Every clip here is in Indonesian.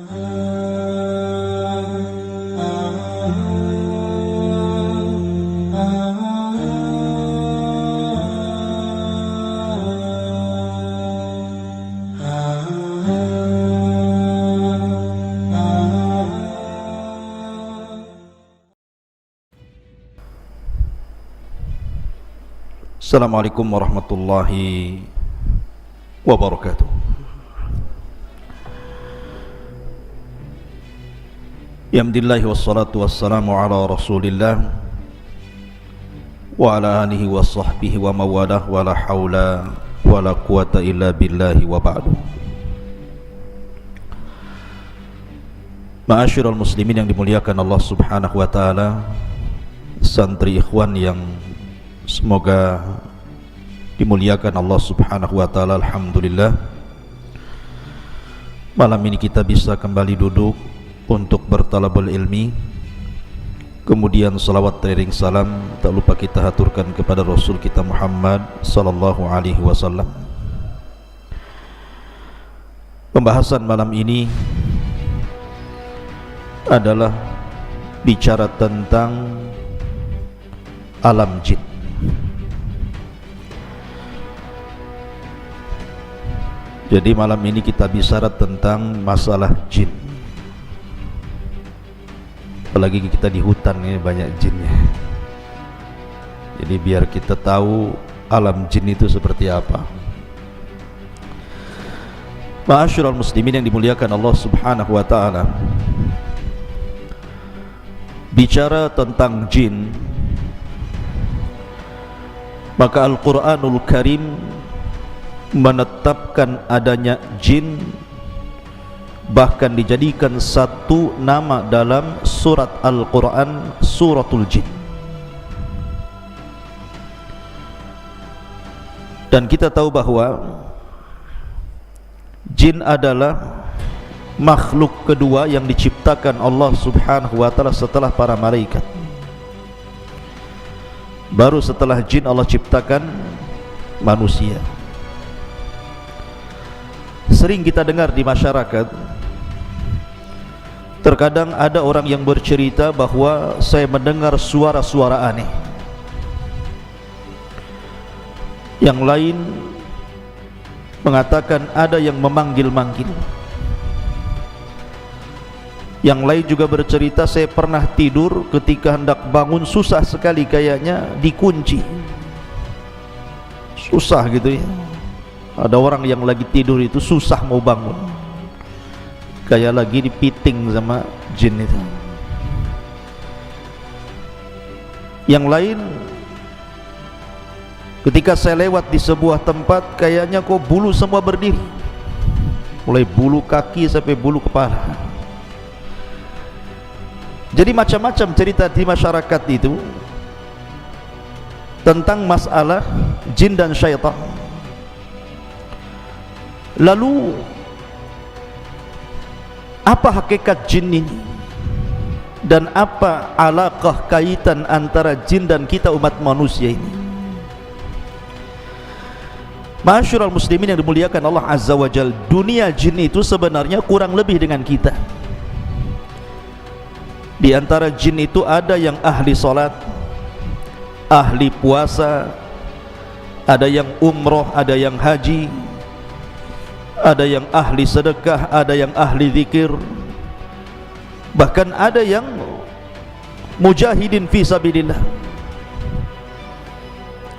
Assalamualaikum warahmatullahi wabarakatuh. Alhamdulillah wassalatu wassalamu ala rasulillah wa ala alihi wa sahbihi wa mawalah wa la hawla wa la quwata illa billahi wa ba'du. Ma'asyiral muslimin yang dimuliakan Allah subhanahu wa ta'ala, santri ikhwan yang semoga dimuliakan Allah subhanahu wa ta'ala. Alhamdulillah, malam ini kita bisa kembali duduk untuk bertalabul ilmi. Kemudian salawat teriring salam tak lupa kita haturkan kepada Rasul kita Muhammad sallallahu alaihi wasallam. Pembahasan malam ini adalah bicara tentang alam jin. Jadi malam ini kita bicara tentang masalah jin. Apalagi kita di hutan ini banyak jinnya. Jadi biar kita tahu alam jin itu seperti apa. Ma'asyiral muslimin yang dimuliakan Allah subhanahu wa ta'ala, bicara tentang jin, maka Al-Quranul Karim menetapkan adanya jin, bahkan dijadikan satu nama dalam surat Al-Quran, suratul jin. Dan kita tahu bahwa jin adalah makhluk kedua yang diciptakan Allah subhanahu wa ta'ala setelah para malaikat. Baru setelah jin Allah ciptakan manusia. Sering kita dengar di masyarakat, terkadang ada orang yang bercerita bahwa saya mendengar suara-suara aneh. Yang lain mengatakan ada yang memanggil-manggil. Yang lain juga bercerita, saya pernah tidur, ketika hendak bangun susah sekali, kayaknya dikunci. Susah gitu ya. Ada orang yang lagi tidur itu susah mau bangun, kayak lagi dipiting sama jin itu. Yang lain, ketika saya lewat di sebuah tempat, kayaknya kok bulu semua berdiri, mulai bulu kaki sampai bulu kepala. Jadi macam-macam cerita di masyarakat itu tentang masalah jin dan syaitan. Lalu apa hakikat jin ini, dan apa alaqah kaitan antara jin dan kita umat manusia ini? Ma'asyiral muslimin yang dimuliakan Allah azza wa jalla, dunia jin itu sebenarnya kurang lebih dengan kita. Di antara jin itu ada yang ahli salat, ahli puasa, ada yang umroh, ada yang haji, ada yang ahli sedekah, ada yang ahli zikir, bahkan ada yang mujahidin fi sabilillah.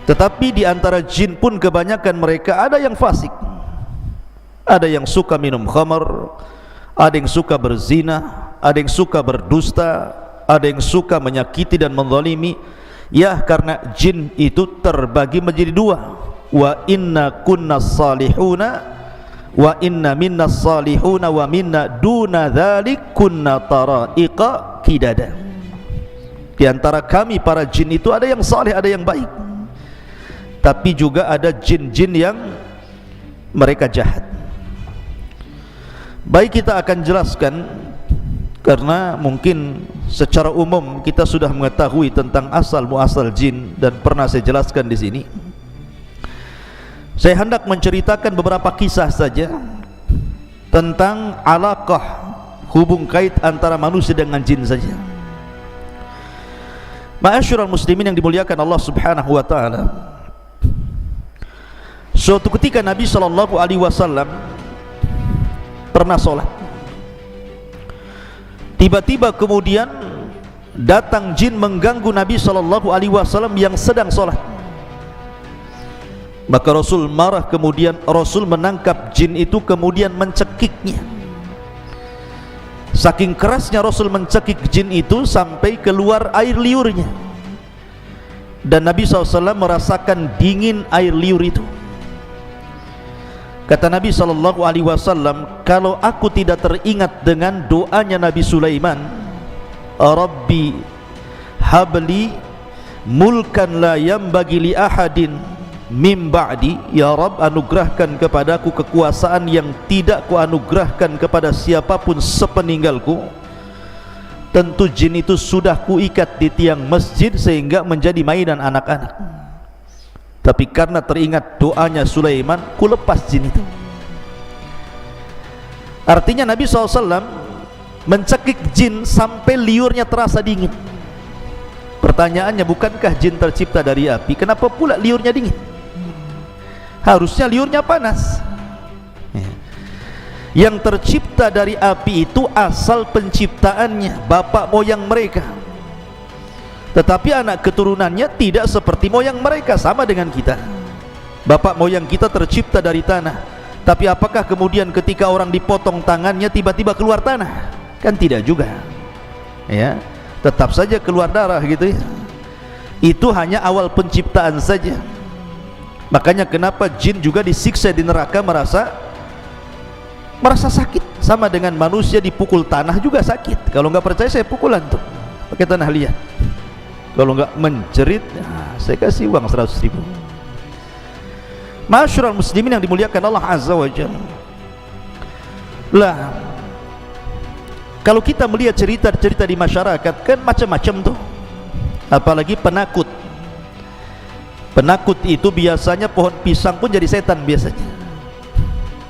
Tetapi di antara jin pun kebanyakan mereka ada yang fasik, ada yang suka minum khamar, ada yang suka berzina, ada yang suka berdusta, ada yang suka menyakiti dan menzalimi. Ya, karena jin itu terbagi menjadi dua. Wa inna kunna salihuna wa inna minna salihuna wa minna duna dzalik kunna tara'iqa kidada. Di antara kami para jin itu ada yang saleh, ada yang baik, tapi juga ada jin-jin yang mereka jahat. Baik, kita akan jelaskan, karena mungkin secara umum kita sudah mengetahui tentang asal muasal jin dan pernah saya jelaskan di sini. Saya hendak menceritakan beberapa kisah saja tentang alaqah hubung kait antara manusia dengan jin saja. Ma'asyiral muslimin yang dimuliakan Allah Subhanahu wa taala, suatu ketika Nabi sallallahu alaihi wasallam pernah sholat. Tiba-tiba kemudian datang jin mengganggu Nabi sallallahu alaihi wasallam yang sedang sholat. Maka Rasul marah, kemudian Rasul menangkap jin itu kemudian mencekiknya. Saking kerasnya Rasul mencekik jin itu sampai keluar air liurnya. Dan Nabi SAW merasakan dingin air liur itu. Kata Nabi SAW, kalau aku tidak teringat dengan doanya Nabi Sulaiman, Rabbi habli mulkan la yambagi li ahadin mim ba'di, ya Rabb, anugerahkan kepadaku kekuasaan yang tidak ku anugerahkan kepada siapapun sepeninggalku. Tentu jin itu sudah kuikat di tiang masjid sehingga menjadi mainan anak-anak. Tapi karena teringat doanya Sulaiman, ku lepas jin itu. Artinya Nabi SAW mencekik jin sampai liurnya terasa dingin. Pertanyaannya, bukankah jin tercipta dari api? Kenapa pula liurnya dingin? Harusnya liurnya panas. Yang tercipta dari api itu asal penciptaannya bapak moyang mereka, tetapi anak keturunannya tidak seperti moyang mereka, sama dengan kita. Bapak moyang kita tercipta dari tanah, tapi apakah kemudian ketika orang dipotong tangannya tiba-tiba keluar tanah? Kan tidak juga, ya, tetap saja keluar darah gitu ya. Itu hanya awal penciptaan saja. Makanya kenapa jin juga disiksa di neraka merasa sakit, sama dengan manusia dipukul tanah juga sakit. Kalau nggak percaya saya pukulan tuh pakai tanah liat. Kalau nggak menjerit, saya kasih uang 100.000. Ma'asyiral muslimin yang dimuliakan Allah Azza wa Jalla. Lah, kalau kita melihat cerita-cerita di masyarakat kan macam-macam tuh. Apalagi penakut. Penakut itu biasanya pohon pisang pun jadi setan biasanya.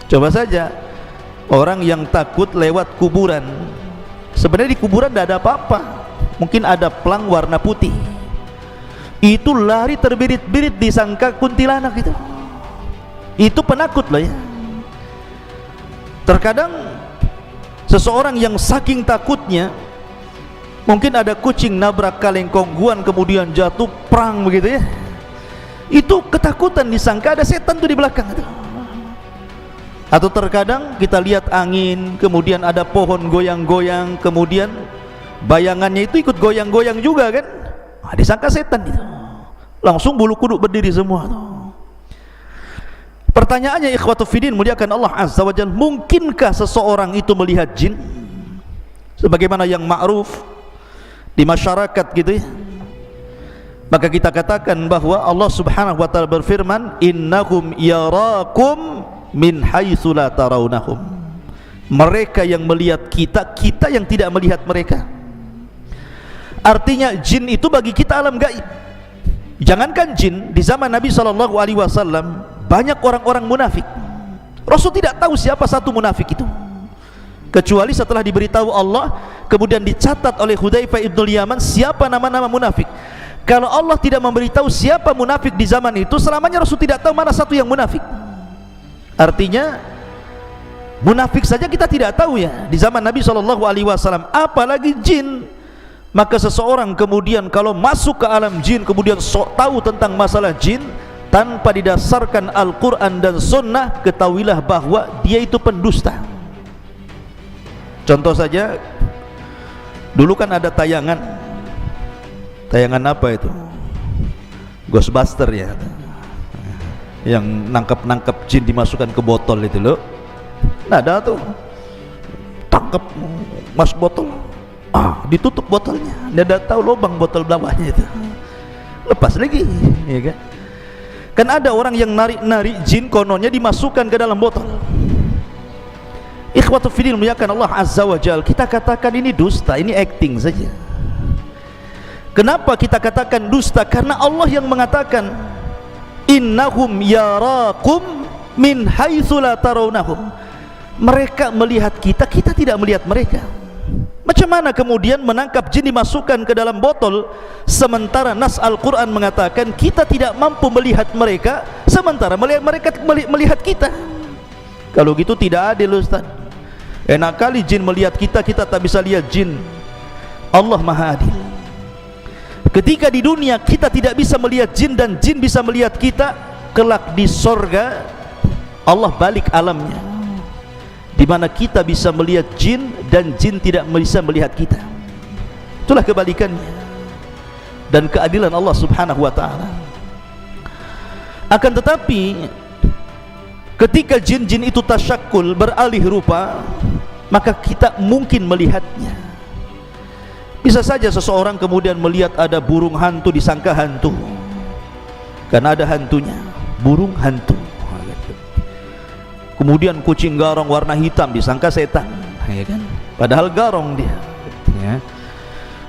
Coba saja orang yang takut lewat kuburan. Sebenarnya di kuburan tidak ada apa-apa. Mungkin ada pelang warna putih. Itu lari terbirit-birit disangka kuntilanak itu. Itu penakut loh ya. Terkadang seseorang yang saking takutnya, mungkin ada kucing nabrak kaleng kongguan kemudian jatuh prang begitu ya. Itu ketakutan, disangka ada setan tuh di belakang itu. Atau terkadang kita lihat angin, kemudian ada pohon goyang-goyang, kemudian bayangannya itu ikut goyang-goyang juga kan, disangka setan itu. Langsung bulu kuduk berdiri semua tuh. Pertanyaannya, ikhwatu fiddin muliakan Allah Azza wa Jalla, mungkinkah seseorang itu melihat jin? Sebagaimana yang ma'ruf di masyarakat gitu ya. Maka kita katakan bahwa Allah Subhanahu wa taala berfirman, innahum yarakum min haitsu la tarawnahum. Mereka yang melihat kita, kita yang tidak melihat mereka. Artinya jin itu bagi kita alam gaib. Jangankan jin, di zaman Nabi sallallahu alaihi wasallam banyak orang-orang munafik. Rasul tidak tahu siapa satu munafik itu, kecuali setelah diberitahu Allah, kemudian dicatat oleh Hudzaifah ibnul Yaman siapa nama-nama munafik. Kalau Allah tidak memberitahu siapa munafik di zaman itu, selamanya Rasul tidak tahu mana satu yang munafik. Artinya munafik saja kita tidak tahu ya di zaman Nabi sallallahu alaihi wasallam, apalagi jin. Maka seseorang kemudian kalau masuk ke alam jin, kemudian sok tahu tentang masalah jin tanpa didasarkan Al-Quran dan Sunnah, ketahuilah bahwa dia itu pendusta. Contoh saja, dulu kan ada tayangan apa itu, Ghostbuster ya, yang nangkap jin dimasukkan ke botol itu loh. Nah ada tuh, tangkap mas botol, ditutup botolnya, dia udah tahu lubang botol bawahnya itu, lepas lagi ya kan. Kan ada orang yang narik jin, kononnya dimasukkan ke dalam botol. Ikhwatu fiddin muliakan Allah Azza wa Jalla, kita katakan ini dusta, ini acting saja. Kenapa kita katakan dusta? Karena Allah yang mengatakan innahum yarakum min haitsu la tarawnahum. mereka melihat kita, kita tidak melihat mereka. Macam mana kemudian menangkap jin dimasukkan ke dalam botol, sementara nas Al-Quran mengatakan kita tidak mampu melihat mereka, sementara mereka melihat kita? Kalau gitu tidak adil, Ustaz. Enak kali jin melihat kita, kita tak bisa lihat jin. Allah Maha Adil. Ketika di dunia kita tidak bisa melihat jin dan jin bisa melihat kita, kelak di sorga Allah balik alamnya, di mana kita bisa melihat jin dan jin tidak bisa melihat kita. Itulah kebalikannya dan keadilan Allah Subhanahu wa ta'ala. Akan tetapi ketika jin-jin itu tasyakul, beralih rupa, maka kita mungkin melihatnya. Bisa saja seseorang kemudian melihat ada burung hantu, disangka hantu karena ada hantunya, burung hantu. Kemudian kucing garong warna hitam, disangka setan, ya kan? Padahal garong dia, ya.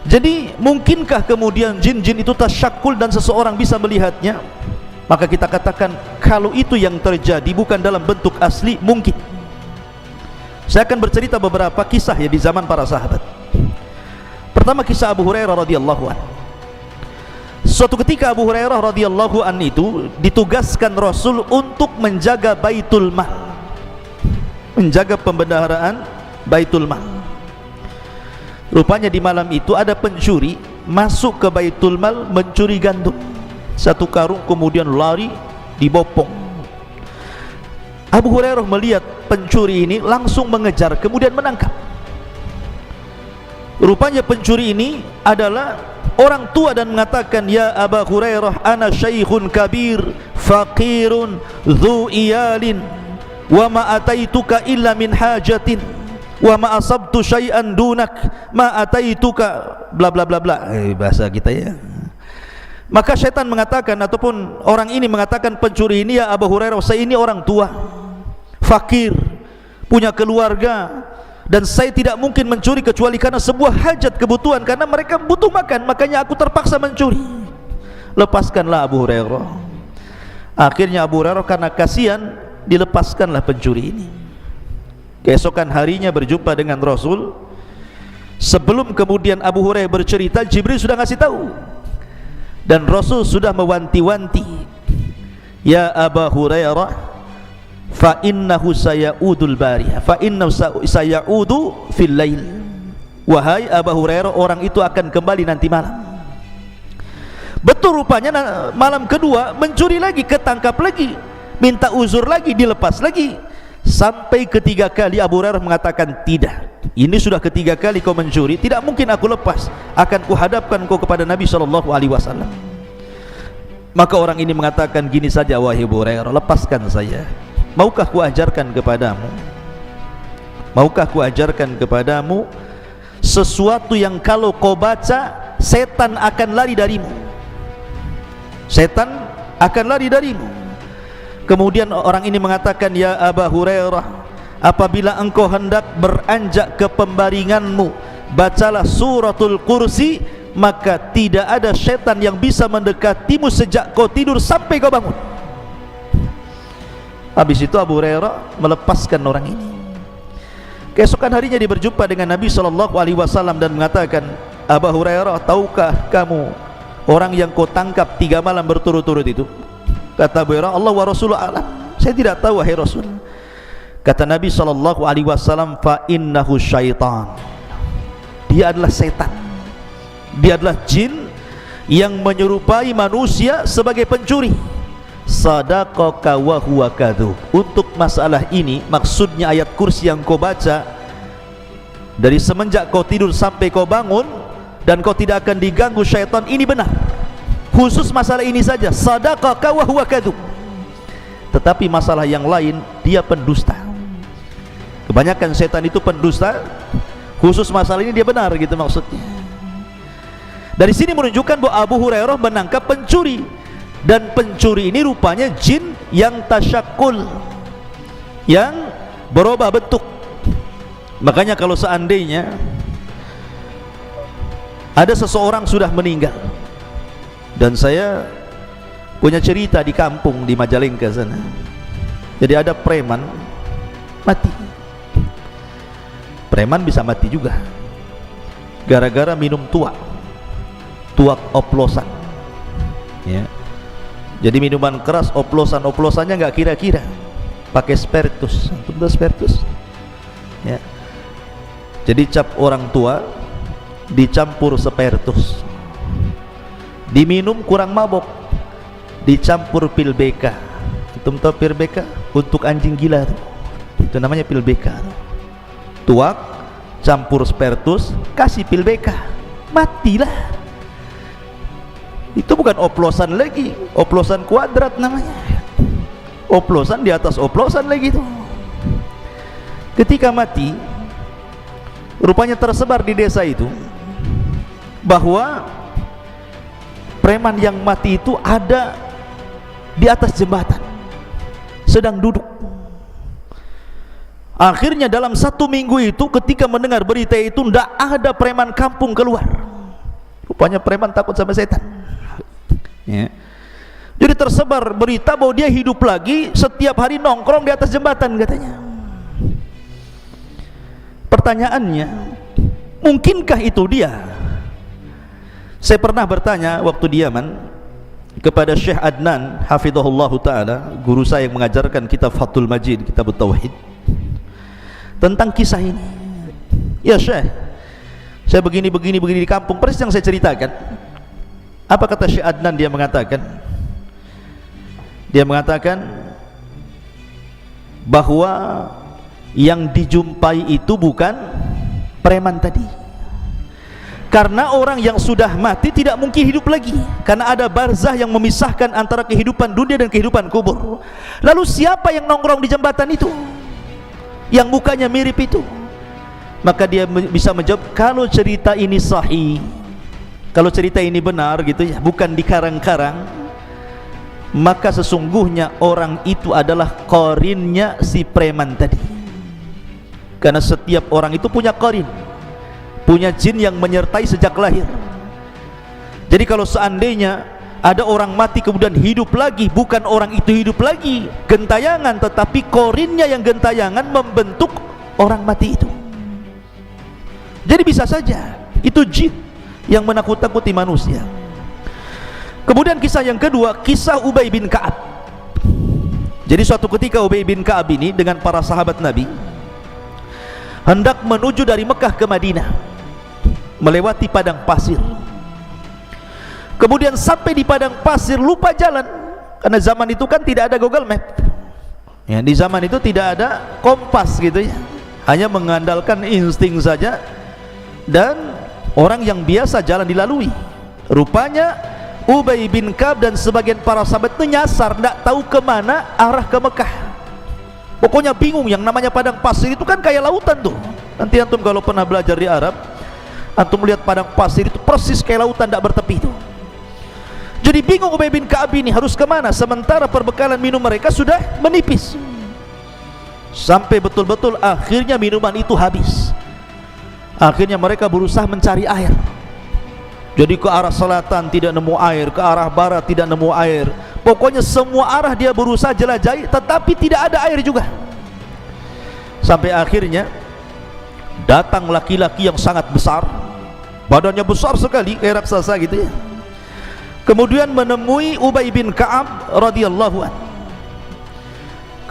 Jadi mungkinkah kemudian jin-jin itu tasyakul dan seseorang bisa melihatnya? Maka kita katakan kalau itu yang terjadi bukan dalam bentuk asli, mungkin. Saya akan bercerita beberapa kisah ya di zaman para sahabat. Pertama, kisah Abu Hurairah radhiyallahu an. Suatu ketika Abu Hurairah radhiyallahu an itu ditugaskan Rasul untuk menjaga Baitul Mal, menjaga pembendaharaan Baitul Mal. Rupanya di malam itu ada pencuri masuk ke Baitul Mal mencuri gandum, satu karung, kemudian lari dibopong. Abu Hurairah melihat pencuri ini langsung mengejar, kemudian menangkap. Rupanya pencuri ini adalah orang tua dan mengatakan, "Ya Abu Hurairah, ana syaikhun kabir, faqirun, dzu iyalin, wa ma ataituka illa min hajatin, wa ma asabtu syai'an dunak, ma ataituka bla bla bla bla." Bahasa kita ya. Maka syaitan mengatakan, ataupun orang ini mengatakan pencuri ini, "Ya Abu Hurairah, saya ini orang tua, fakir, punya keluarga, dan saya tidak mungkin mencuri kecuali karena sebuah hajat, kebutuhan, karena mereka butuh makan, makanya aku terpaksa mencuri. Lepaskanlah Abu Hurairah." Akhirnya Abu Hurairah karena kasihan dilepaskanlah pencuri ini. Keesokan harinya berjumpa dengan Rasul. Sebelum kemudian Abu Hurairah bercerita, Jibril sudah ngasih tahu, dan Rasul sudah mewanti-wanti, "Ya Abu Hurairah, fa innahu sayaudu al-bariyah, fa innahu sayaudu fil lail." Wahai Abu Hurairah, orang itu akan kembali nanti malam. Betul, rupanya malam kedua mencuri lagi, ketangkap lagi, minta uzur lagi, dilepas lagi. Sampai ketiga kali Abu Hurairah mengatakan, "Tidak, ini sudah ketiga kali kau mencuri, tidak mungkin aku lepas, akan kuhadapkan kau kepada Nabi SAW." Maka orang ini mengatakan, "Gini saja wahai Abu Hurairah, lepaskan saya. Maukah ku ajarkan kepadamu? Maukah ku ajarkan kepadamu sesuatu yang kalau kau baca, setan akan lari darimu. Setan akan lari darimu." Kemudian orang ini mengatakan, "Ya Abu Hurairah, apabila engkau hendak beranjak ke pembaringanmu, bacalah suratul kursi, maka tidak ada setan yang bisa mendekatimu sejak kau tidur sampai kau bangun." Habis itu Abu Hurairah melepaskan orang ini. Keesokan harinya dia berjumpa dengan Nabi SAW dan mengatakan, "Abu Hurairah, tahukah kamu orang yang kau tangkap 3 malam berturut-turut itu?" Kata Abu Hurairah, "Allah wa Rasulullah alam." "Saya tidak tahu wahai Rasul." Kata Nabi SAW, "Fa innahu syaitan." Dia adalah setan, dia adalah jin yang menyerupai manusia sebagai pencuri. Sadaqaka wa huwa kadzub. Untuk masalah ini maksudnya ayat kursi yang kau baca, dari semenjak kau tidur sampai kau bangun dan kau tidak akan diganggu syaitan, ini benar. Khusus masalah ini saja, sadaqaka wa huwa kadzub. Tetapi masalah yang lain, dia pendusta. Kebanyakan setan itu pendusta. Khusus masalah ini dia benar, gitu maksudnya. Dari sini menunjukkan bahwa Abu Hurairah menangkap pencuri, dan pencuri ini rupanya jin yang tasyakul, yang berubah bentuk. Makanya kalau seandainya ada seseorang sudah meninggal, dan saya punya cerita di kampung di Majalengka sana. Jadi ada preman mati, Preman bisa mati juga gara-gara minum tuak oplosan, ya. Jadi minuman keras, oplosannya nggak kira-kira, pakai spiritus, betul spiritus, ya. Jadi cap orang tua dicampur spiritus, diminum kurang mabok, dicampur pil BK. Itu tahu pil BK untuk anjing gila tuh. Itu namanya pil BK. Tuak campur spiritus, kasih pil BK, matilah. Itu bukan oplosan lagi, oplosan kuadrat namanya, oplosan di atas oplosan lagi tuh. Ketika mati, rupanya tersebar di desa itu bahwa preman yang mati itu ada di atas jembatan sedang duduk. Akhirnya dalam 1 minggu itu ketika mendengar berita itu, tidak ada preman kampung keluar. Rupanya preman takut sama setan, ya. Jadi tersebar berita bahwa dia hidup lagi, setiap hari nongkrong di atas jembatan katanya. Pertanyaannya, mungkinkah itu dia? Saya pernah bertanya waktu di Yaman kepada Syekh Adnan hafizahullah ta'ala, guru saya yang mengajarkan kitab Fathul Majid, kitab Tauhid, tentang kisah ini. Ya Syekh, saya begini di kampung, persis yang saya ceritakan. Apa kata Syekh Adnan? Dia mengatakan bahwa yang dijumpai itu bukan preman tadi, karena orang yang sudah mati tidak mungkin hidup lagi, karena ada barzah yang memisahkan antara kehidupan dunia dan kehidupan kubur. Lalu siapa yang nongkrong di jembatan itu, yang mukanya mirip itu? Maka dia bisa menjawab, kalau cerita ini sahih, kalau cerita ini benar gitu ya, bukan dikarang-karang, maka sesungguhnya orang itu adalah qarinnya si preman tadi. Karena setiap orang itu punya qarin, punya jin yang menyertai sejak lahir. Jadi kalau seandainya ada orang mati kemudian hidup lagi, bukan orang itu hidup lagi gentayangan, tetapi qarinnya yang gentayangan membentuk orang mati itu. Jadi bisa saja itu jin yang menakut-nakuti manusia. Kemudian kisah yang kedua, kisah Ubay bin Ka'ab. Jadi suatu ketika Ubay bin Ka'ab ini dengan para sahabat Nabi hendak menuju dari Mekah ke Madinah, melewati padang pasir. Kemudian sampai di padang pasir lupa jalan, karena zaman itu kan tidak ada Google Map, ya, di zaman itu tidak ada kompas gitu ya, hanya mengandalkan insting saja dan orang yang biasa jalan dilalui. Rupanya Ubay bin Ka'ab dan sebagian para sahabat itu nyasar, tidak tahu kemana arah ke Mekah. Pokoknya bingung. Yang namanya padang pasir itu kan kayak lautan tuh. Nanti antum kalau pernah belajar di Arab, antum melihat padang pasir itu persis kayak lautan tidak bertepi itu. Jadi bingung Ubay bin Ka'ab ini harus kemana, sementara perbekalan minum mereka sudah menipis. Sampai betul-betul akhirnya minuman itu habis. Akhirnya mereka berusaha mencari air. Jadi ke arah selatan tidak nemu air, ke arah barat tidak nemu air, pokoknya semua arah dia berusaha jelajahi, tetapi tidak ada air juga. Sampai akhirnya datang laki-laki yang sangat besar, badannya besar sekali kayak raksasa gitu ya, kemudian menemui Ubay bin Ka'ab radhiyallahu anhu.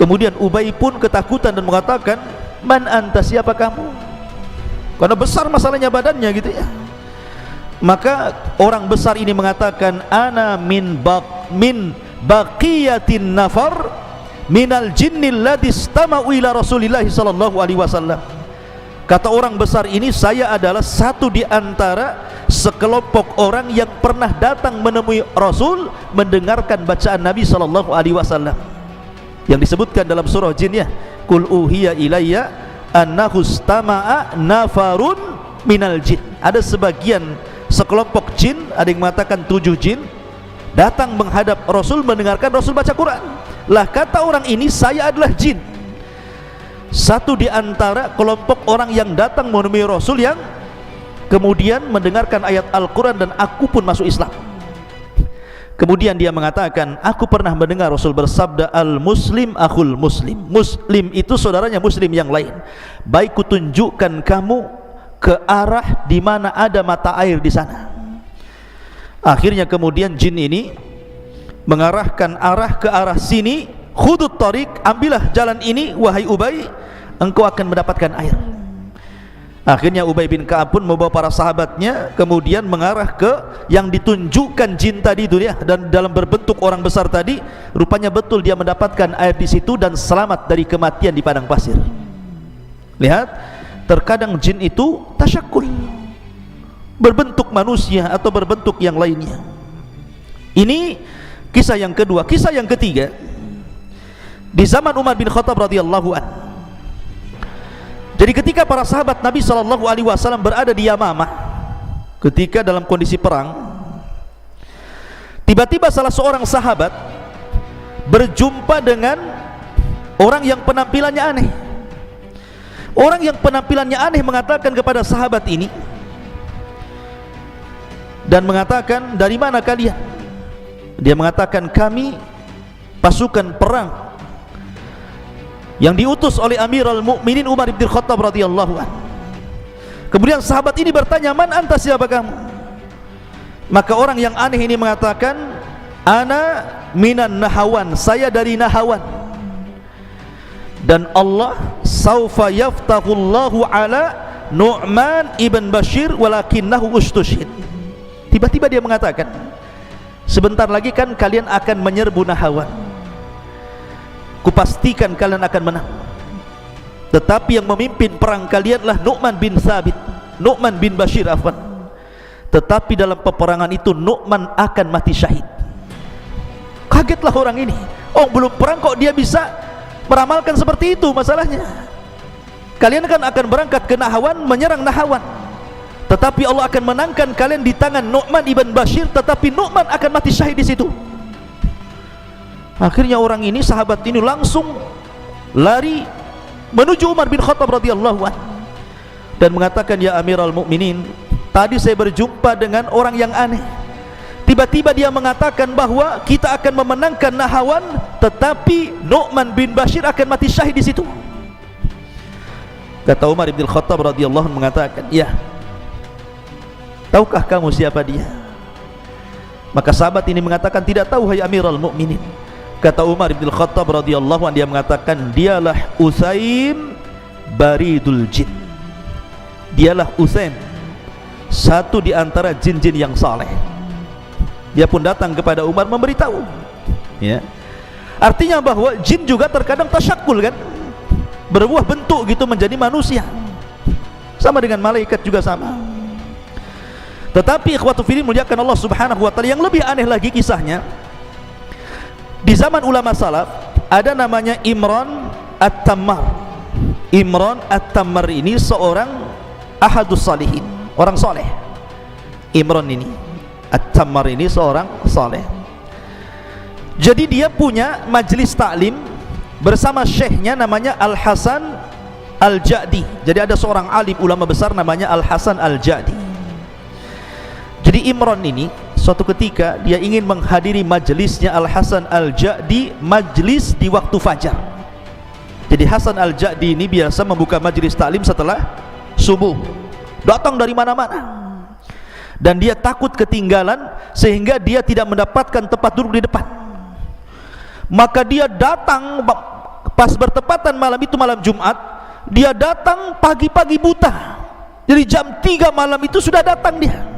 Kemudian Ubay pun ketakutan dan mengatakan, man anta, siapa kamu? Karena besar masalahnya badannya gitu ya. Maka orang besar ini mengatakan, ana min baqiyatin nafar minal jinnil ladzi istama'u ila Rasulillah sallallahu alaihi wasallam. Kata orang besar ini, saya adalah satu di antara sekelompok orang yang pernah datang menemui Rasul mendengarkan bacaan Nabi sallallahu alaihi wasallam yang disebutkan dalam surah Jin ya, qul uhiya ilayya annahu istama'a nafarun minal jin. Ada sebagian sekelompok jin, ada yang mengatakan 7 jin datang menghadap Rasul mendengarkan Rasul baca Quran. Lah kata orang ini, saya adalah jin, satu di antara kelompok orang yang datang menemui Rasul yang kemudian mendengarkan ayat Al-Quran, dan aku pun masuk Islam. Kemudian dia mengatakan, aku pernah mendengar Rasul bersabda, al-muslim akhul muslim. Muslim itu saudaranya muslim yang lain. Baik kutunjukkan kamu ke arah di mana ada mata air di sana. Akhirnya kemudian jin ini mengarahkan arah ke arah sini. Khudut tariq, ambillah jalan ini wahai Ubay, engkau akan mendapatkan air. Akhirnya Ubay bin Ka'ab pun membawa para sahabatnya kemudian mengarah ke yang ditunjukkan jin tadi itu ya, dan dalam berbentuk orang besar tadi, rupanya betul dia mendapatkan air di situ dan selamat dari kematian di padang pasir. Lihat, terkadang jin itu tasyakul, berbentuk manusia atau berbentuk yang lainnya. Ini kisah yang kedua. Kisah yang ketiga, di zaman Umar bin Khattab radhiyallahu anhu. Jadi ketika para sahabat Nabi SAW berada di Yamamah, ketika dalam kondisi perang, tiba-tiba salah seorang sahabat berjumpa dengan orang yang penampilannya aneh. Orang yang penampilannya aneh mengatakan kepada sahabat ini dan mengatakan, dari mana kalian? Dia mengatakan, kami pasukan perang yang diutus oleh Amirul Mukminin Umar bin Khattab radhiyallahu anhu. Kemudian sahabat ini bertanya, man anta, siapa kamu? Maka orang yang aneh ini mengatakan, ana minan Nahawan, saya dari Nahawan, dan Allah saufa yaftahullahu ala Nu'man ibn Bashir walakinnahu ustushhid. Tiba-tiba dia mengatakan, sebentar lagi kan kalian akan menyerbu Nahawan, kupastikan kalian akan menang, tetapi yang memimpin perang kalianlah Nu'man bin Thabit, Nu'man bin Bashir afwan. Tetapi dalam peperangan itu Nu'man akan mati syahid. Kagetlah orang ini, oh belum perang kok dia bisa meramalkan seperti itu. Masalahnya kalian kan akan berangkat ke Nahawan, menyerang Nahawan, tetapi Allah akan menangkan kalian di tangan Nu'man ibn Bashir, tetapi Nu'man akan mati syahid di situ. Akhirnya orang ini, sahabat ini langsung lari menuju Umar bin Khattab radhiyallahu anhu dan mengatakan, ya Amirul Mukminin, tadi saya berjumpa dengan orang yang aneh. Tiba-tiba dia mengatakan bahwa kita akan memenangkan Nahawan, tetapi Nu'man bin Bashir akan mati syahid di situ. Kata Umar bin Khattab radhiyallahu anhu mengatakan, ya, tahukah kamu siapa dia? Maka sahabat ini mengatakan, tidak tahu hai Amirul Mukminin. Kata Umar bin Khattab radhiyallahu anhu, dia mengatakan, dialah Usaim baridul jin. Dialah Usaim, satu di antara jin-jin yang saleh. Dia pun datang kepada Umar memberitahu, ya. Artinya bahwa jin juga terkadang tasyakul kan, berbuah bentuk gitu menjadi manusia, sama dengan malaikat juga sama. Tetapi ikhwatu fillah muliakan Allah subhanahu wa ta'ala, yang lebih aneh lagi kisahnya, di zaman ulama salaf ada namanya Imran At-Tammar. Imran At-Tammar ini seorang ahadus salihin, orang soleh. Imran ini At-Tammar ini seorang soleh. Jadi dia punya majlis taklim bersama syekhnya namanya Al-Hasan Al-Ja'di. Jadi ada seorang alim ulama besar namanya Al-Hasan Al-Ja'di. Jadi Imran ini suatu ketika dia ingin menghadiri majelisnya Al-Hasan Al-Ja'di, majlis di waktu fajar. Jadi Hasan Al-Ja'di ini biasa membuka majelis taklim setelah subuh, datang dari mana-mana, dan dia takut ketinggalan sehingga dia tidak mendapatkan tempat duduk di depan. Maka dia datang pas bertepatan malam itu, malam Jumat, dia datang pagi-pagi buta. Jadi jam 3 malam itu sudah datang dia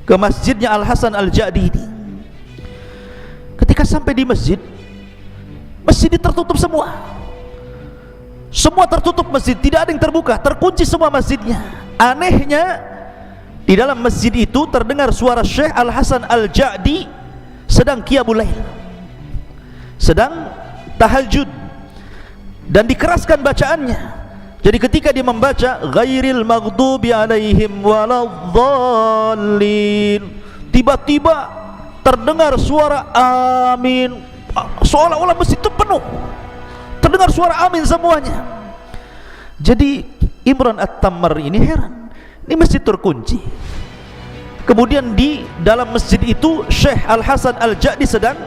ke masjidnya Al-Hasan Al-Ja'di ini. Ketika sampai di masjid, masjid tertutup semua. Semua tertutup masjid, tidak ada yang terbuka, terkunci semua masjidnya. Anehnya, di dalam masjid itu terdengar suara Syekh Al-Hasan Al-Ja'di sedang qiyamul lail, sedang tahajud, dan dikeraskan bacaannya. Jadi ketika dia membaca ghairil maghdubi alaihim waladhdallin, tiba-tiba terdengar suara amin, seolah-olah masjid itu penuh, terdengar suara amin semuanya. Jadi Imran At-Tammar ini heran, ini masjid terkunci, Kemudian di dalam masjid itu Syekh Al-Hasan Al-Ja'di sedang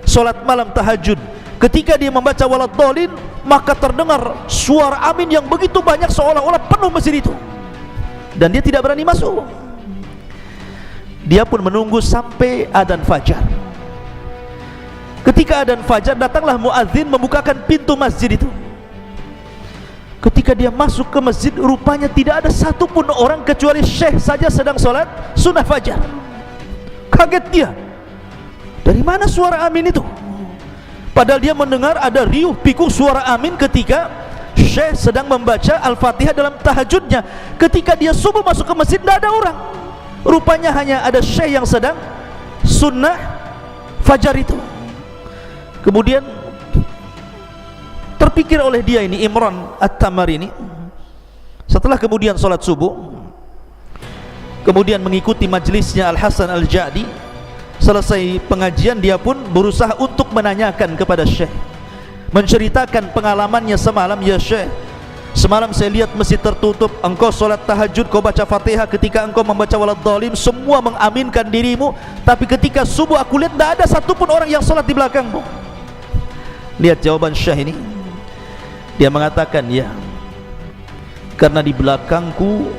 solat malam tahajud. Ketika dia membaca waladhdallin, maka terdengar suara amin yang begitu banyak seolah-olah penuh masjid itu, dan dia tidak berani masuk. Dia pun menunggu sampai adzan fajar. Ketika adzan fajar, datanglah muadzin membukakan pintu masjid itu. Ketika dia masuk ke masjid, rupanya tidak ada satupun orang kecuali Syekh saja sedang solat sunnah fajar. Kaget dia, dari mana suara amin itu? Padahal dia mendengar ada riuh pikuk suara amin ketika Syekh sedang membaca Al-Fatihah dalam tahajudnya. Ketika dia subuh masuk ke masjid, tidak ada orang. Rupanya hanya ada Syekh yang sedang sunnah fajar itu. Kemudian terpikir oleh dia ini, Imran At-Tamari ini, setelah kemudian sholat subuh, kemudian mengikuti majelisnya Al-Hasan Al-Ja'di. Selesai pengajian, dia pun berusaha untuk menanyakan kepada Syekh, menceritakan pengalamannya semalam. Ya Syekh, semalam saya lihat masjid tertutup, engkau sholat tahajud, kau baca Fatihah, ketika engkau membaca waladhdallin semua mengaminkan dirimu, tapi ketika subuh aku lihat tidak ada satupun orang yang sholat di belakangmu. Lihat jawaban Syekh ini. Dia mengatakan, ya, karena di belakangku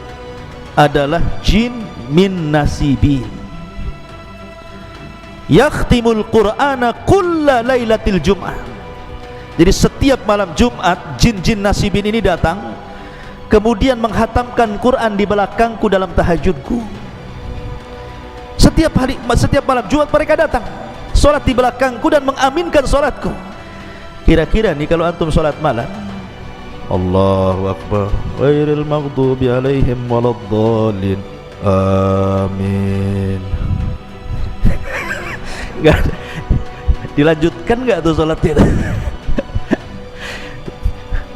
adalah jin min nasibin yakhtimul qur'ana kulla lailatil jum'ah. Jadi setiap malam Jumat, jin-jin nasibin ini datang, kemudian menghatamkan Quran di belakangku dalam tahajudku. Setiap malam Jumat mereka datang, solat di belakangku dan mengaminkan solatku. Kira-kira nih kalau antum solat malam, Allahu Akbar, ghairil maghdubi alaihim waladdallin, amin. Gak dilanjutkan gak tuh sholatnya?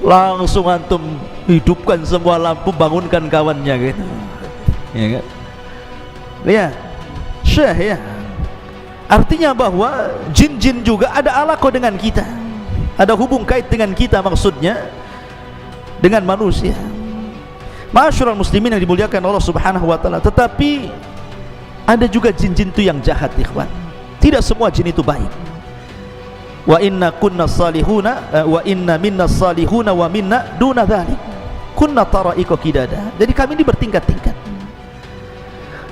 Langsung antum hidupkan semua lampu, bangunkan kawannya gitu, ya kan? Lihat Syekh, ya, artinya bahwa jin-jin juga ada alaqah dengan kita, ada hubung kait dengan kita, maksudnya dengan manusia. Ma'asyiral muslimin yang dimuliakan Allah Subhanahu wa taala. Tetapi ada juga jin-jin itu yang jahat, ikhwan. Tidak semua jin itu baik. Wa inna kunna salihuna wa inna minna salihuna wa minna duna dzalik. Kunna tara'iqa qidada. Jadi kami ini bertingkat-tingkat.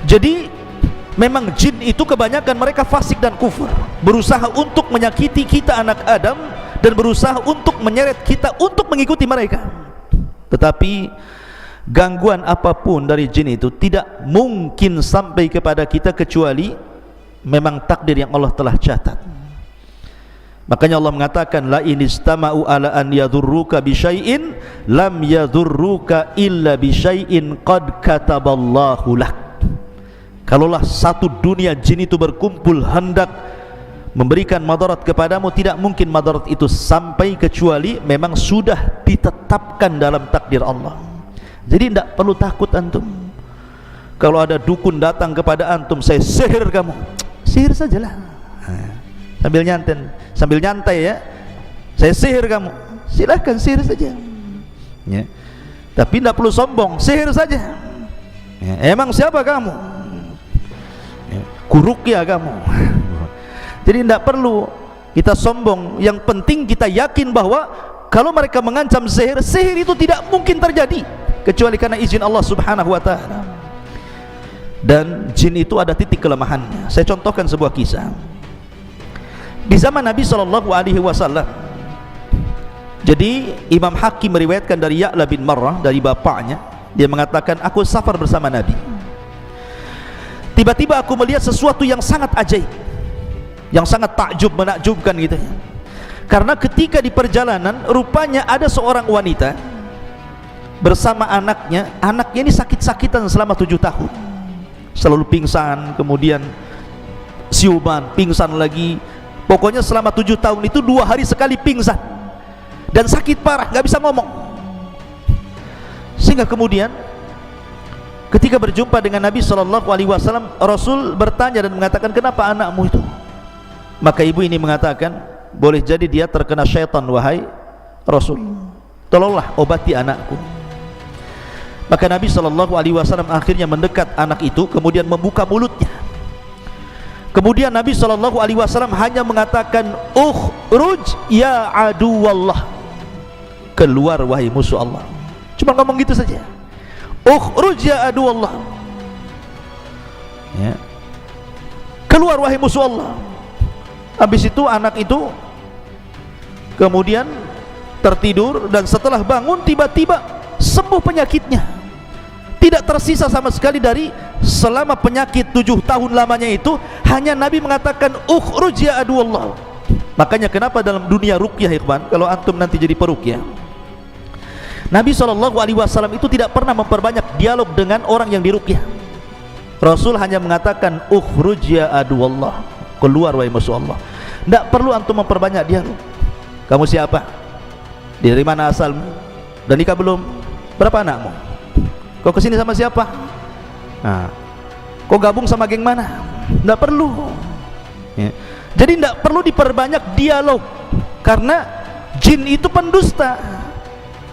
Jadi memang jin itu kebanyakan mereka fasik dan kufur, berusaha untuk menyakiti kita anak Adam dan berusaha untuk menyeret kita untuk mengikuti mereka. Tetapi gangguan apapun dari jin itu tidak mungkin sampai kepada kita kecuali memang takdir yang Allah telah catat. Makanya Allah mengatakan, la in istama'u ala an yadhurruka bi syai'in lam yadhurruka illa bi syai'in qad kataballahu lak. Kalaulah satu dunia jin itu berkumpul hendak memberikan madarat kepadamu, tidak mungkin madarat itu sampai kecuali memang sudah ditetapkan dalam takdir Allah. Jadi tidak perlu takut antum. Kalau ada dukun datang kepada antum, saya sihir kamu, sihir sajalah, sambil nyantai ya, saya sihir kamu, silahkan sihir saja ya. Tapi tidak perlu sombong, sihir saja ya. Emang siapa kamu ya, kuruqyah kamu. Jadi tidak perlu kita sombong. Yang penting kita yakin bahwa kalau mereka mengancam sihir, sihir itu tidak mungkin terjadi kecuali karena izin Allah Subhanahu wa ta'ala. Dan jin itu ada titik kelemahannya. Saya contohkan sebuah kisah. Di zaman Nabi SAW, jadi Imam Hakim meriwayatkan dari Ya'la bin Marrah, dari bapaknya, dia mengatakan, aku safar bersama Nabi. Tiba-tiba aku melihat sesuatu yang sangat ajaib, yang sangat takjub, menakjubkan gitu ya. Karena ketika di perjalanan, rupanya ada seorang wanita bersama anaknya. Anaknya ini sakit-sakitan selama 7 tahun, selalu pingsan, kemudian siuman, pingsan lagi. Pokoknya selama 7 tahun itu 2 hari sekali pingsan dan sakit parah, gak bisa ngomong. Sehingga kemudian ketika berjumpa dengan Nabi SAW, Rasul bertanya dan mengatakan, kenapa anakmu itu? Maka ibu ini mengatakan, boleh jadi dia terkena syaitan wahai Rasul, tolonglah obati anakku. Maka Nabi SAW akhirnya mendekat anak itu, kemudian membuka mulutnya. Kemudian Nabi SAW hanya mengatakan, ukhruj ya aduwallah, keluar wahai musuh Allah. Cuma ngomong gitu saja, ukhruj ya aduwallah, ya, keluar wahai musuh Allah. Habis itu anak itu kemudian tertidur, dan setelah bangun tiba-tiba sembuh penyakitnya. Tidak tersisa sama sekali dari selama penyakit 7 tahun lamanya itu. Hanya Nabi mengatakan ukhruj ya aduwallah. Makanya kenapa dalam dunia ruqyah, ikhwan, kalau antum nanti jadi peruqyah, Nabi SAW itu tidak pernah memperbanyak dialog dengan orang yang diruqyah. Rasul hanya mengatakan ukhruj ya aduwallah, keluar wahai musuh Allah. Tidak perlu antum memperbanyak dialog. Kamu siapa? Dari mana asalmu? Dan nikah belum? Berapa anakmu? Kau kesini sama siapa? Nah, kau gabung sama geng mana? Tidak perlu, ya. Jadi tidak perlu diperbanyak dialog, karena jin itu pendusta.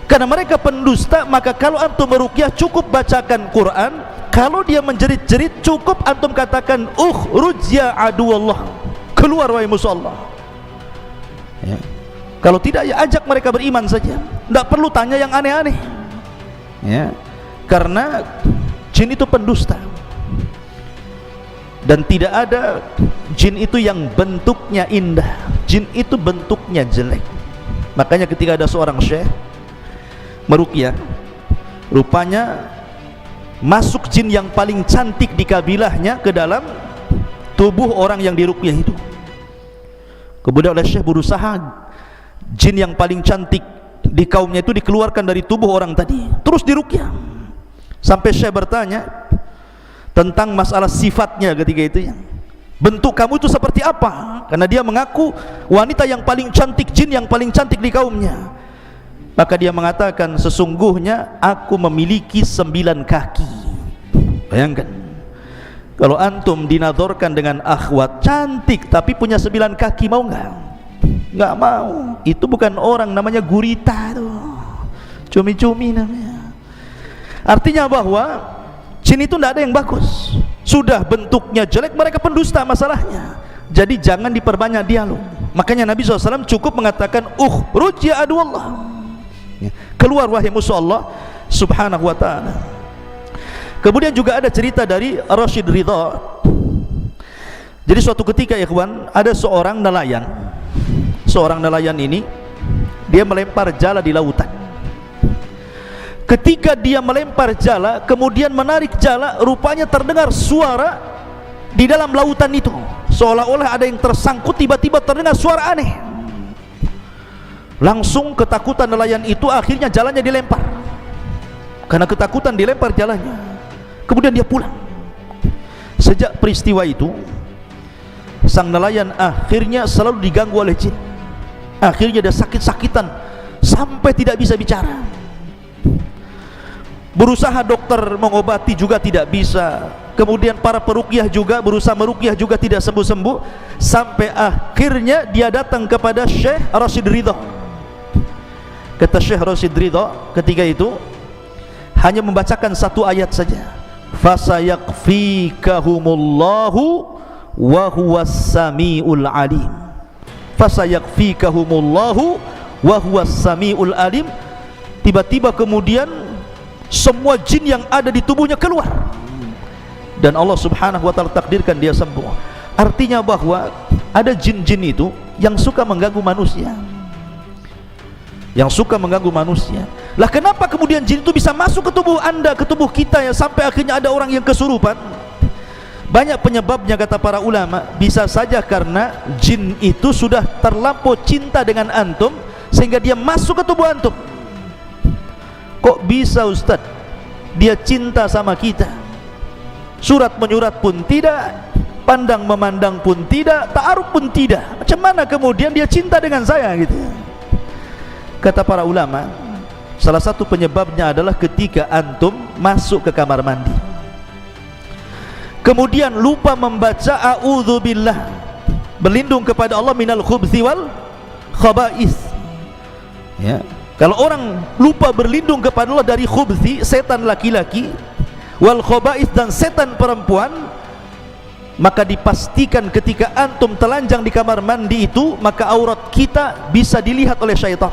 Karena mereka pendusta, maka kalau antum meruqyah cukup bacakan Quran. Kalau dia menjerit-jerit cukup antum katakan ukhruj ya aduwallah, keluar wahai musuh Allah, ya. Kalau tidak, ya ajak mereka beriman saja. Tidak perlu tanya yang aneh-aneh, ya. Karena jin itu pendusta, dan tidak ada jin itu yang bentuknya indah. Jin itu bentuknya jelek. Makanya ketika ada seorang syekh meruqyah, rupanya masuk jin yang paling cantik di kabilahnya ke dalam tubuh orang yang diruqyah itu. Kemudian oleh syekh berusaha jin yang paling cantik di kaumnya itu dikeluarkan dari tubuh orang tadi, terus diruqyah. Sampai Syekh bertanya tentang masalah sifatnya ketika itu, ya, bentuk kamu itu seperti apa? Karena dia mengaku wanita yang paling cantik, jin yang paling cantik di kaumnya. Maka dia mengatakan, sesungguhnya aku memiliki 9 kaki. Bayangkan, kalau antum dinadorkan dengan akhwat cantik tapi punya 9 kaki, mau nggak? Nggak mau. Itu bukan orang, namanya gurita tuh, cumi-cumi namanya. Artinya bahwa jin itu tidak ada yang bagus. Sudah bentuknya jelek, mereka pendusta masalahnya. Jadi jangan diperbanyak dialog. Makanya Nabi SAW cukup mengatakan ukhruj ya aduwallah, keluar wahai musuh Allah subhanahu wa ta'ala. Kemudian juga ada cerita dari Rashid Ridha. Jadi suatu ketika, ya kawan, ada seorang nelayan. Seorang nelayan ini dia melempar jala di lautan. Ketika dia melempar jala, kemudian menarik jala, rupanya terdengar suara di dalam lautan itu, seolah-olah ada yang tersangkut. Tiba-tiba terdengar suara aneh. Langsung ketakutan nelayan itu, akhirnya jalannya dilempar. Karena ketakutan dilempar jalannya. Kemudian dia pulang. Sejak peristiwa itu, sang nelayan akhirnya selalu diganggu oleh jin. Akhirnya dia sakit-sakitan sampai tidak bisa bicara. Berusaha dokter mengobati juga tidak bisa. Kemudian para peruqyah juga berusaha meruqyah juga tidak sembuh-sembuh. Sampai akhirnya dia datang kepada Syekh Rashid Ridha. Kata Syekh Rashid Ridha ketika itu hanya membacakan 1 ayat saja, fasayakfikahumullahu wa huwas samiul alim. Fasayakfikahumullahu wa huwas samiul alim. Tiba-tiba kemudian semua jin yang ada di tubuhnya keluar, dan Allah subhanahu wa ta'ala takdirkan dia sembuh. Artinya bahwa ada jin-jin itu yang suka mengganggu manusia, yang suka mengganggu manusia. Lah kenapa kemudian jin itu bisa masuk ke tubuh anda, ke tubuh kita, ya, sampai akhirnya ada orang yang kesurupan? Banyak penyebabnya kata para ulama. Bisa saja karena jin itu sudah terlampau cinta dengan antum sehingga dia masuk ke tubuh antum. Kok bisa Ustaz? Dia cinta sama kita, surat menyurat pun tidak, pandang memandang pun tidak, ta'aruf pun tidak. Macam mana kemudian dia cinta dengan saya gitu? Kata para ulama, salah satu penyebabnya adalah ketika antum masuk ke kamar mandi, kemudian lupa membaca a'udzubillah, berlindung kepada Allah minal khubthi wal khaba'is, ya. Kalau orang lupa berlindung kepada Allah dari khubthi, setan laki-laki, wal khaba'ith, dan setan perempuan, maka dipastikan ketika antum telanjang di kamar mandi itu, maka aurat kita bisa dilihat oleh syaitan.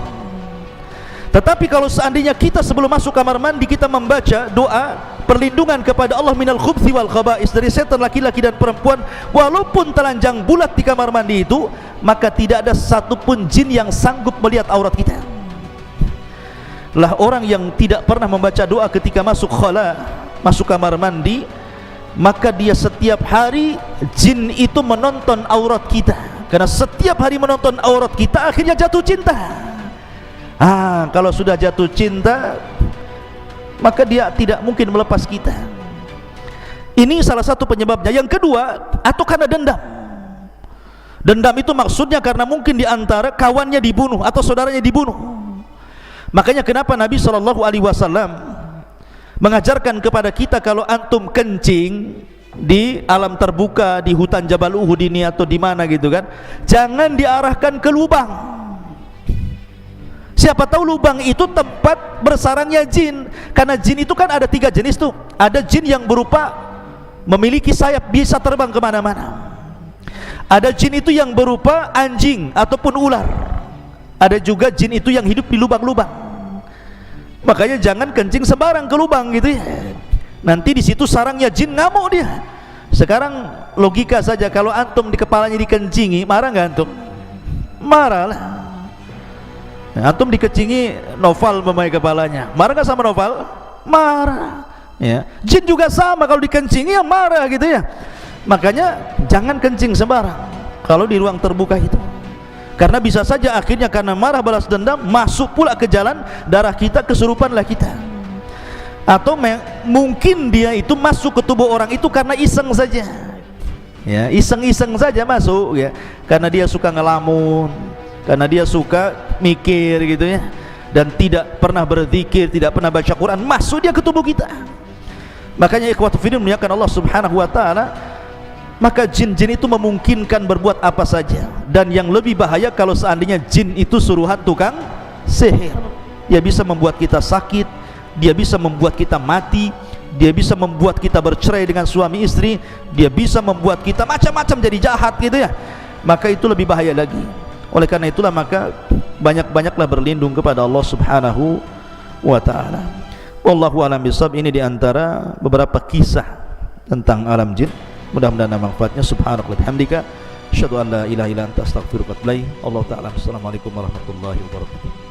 Tetapi kalau seandainya kita sebelum masuk kamar mandi kita membaca doa perlindungan kepada Allah minal khubthi wal khaba'is, dari setan laki-laki dan perempuan, walaupun telanjang bulat di kamar mandi itu, maka tidak ada satupun jin yang sanggup melihat aurat kita. Lah orang yang tidak pernah membaca doa ketika masuk khala, masuk kamar mandi, maka dia setiap hari jin itu menonton aurat kita. Karena setiap hari menonton aurat kita, akhirnya jatuh cinta. Kalau sudah jatuh cinta, maka dia tidak mungkin melepas kita. Ini salah satu penyebabnya. Yang kedua, atau karena dendam. Dendam itu maksudnya karena mungkin di antara kawannya dibunuh atau saudaranya dibunuh. Makanya kenapa Nabi SAW mengajarkan kepada kita, kalau antum kencing di alam terbuka, di hutan Jabal Uhud ini atau di mana gitu kan, jangan diarahkan ke lubang. Siapa tahu lubang itu tempat bersarangnya jin. Karena jin itu kan ada 3 jenis tuh. Ada jin yang berupa memiliki sayap, bisa terbang kemana-mana. Ada jin itu yang berupa anjing ataupun ular. Ada juga jin itu yang hidup di lubang-lubang. Makanya jangan kencing sembarang ke lubang gitu ya. Nanti di situ sarangnya jin, ngamuk dia. Sekarang logika saja, kalau antum di kepalanya dikencingi, marah nggak antum? Marah lah. Antum dikencingi Noval memakai kepalanya, marah nggak sama Noval? Marah. Ya. Jin juga sama, kalau dikencingi ya marah gitu ya. Makanya jangan kencing sembarang kalau di ruang terbuka itu. Karena bisa saja akhirnya karena marah balas dendam, masuk pula ke jalan darah kita, kesurupanlah kita. Atau mungkin dia itu masuk ke tubuh orang itu karena iseng saja. Ya, iseng-iseng saja masuk ya. Karena dia suka ngelamun, karena dia suka mikir gitu ya, dan tidak pernah berzikir, tidak pernah baca Quran, masuk dia ke tubuh kita. Makanya ikhwatu fillah muliakan Allah Subhanahu wa taala, maka jin-jin itu memungkinkan berbuat apa saja. Dan yang lebih bahaya kalau seandainya jin itu suruhan tukang sihir. Dia bisa membuat kita sakit, dia bisa membuat kita mati, dia bisa membuat kita bercerai dengan suami istri, dia bisa membuat kita macam-macam jadi jahat gitu ya. Maka itu lebih bahaya lagi. Oleh karena itulah maka banyak-banyaklah berlindung kepada Allah Subhanahu wa taala. Wallahu a'lam bishawab. Ini diantara beberapa kisah tentang alam jin. Mudah-mudahan ada manfaatnya. Subhanallah bihamdika, asyhadu an la ilaha illa anta, astaghfiruka wa atubu ilaik. Allah taala. Assalamualaikum warahmatullahi wabarakatuh.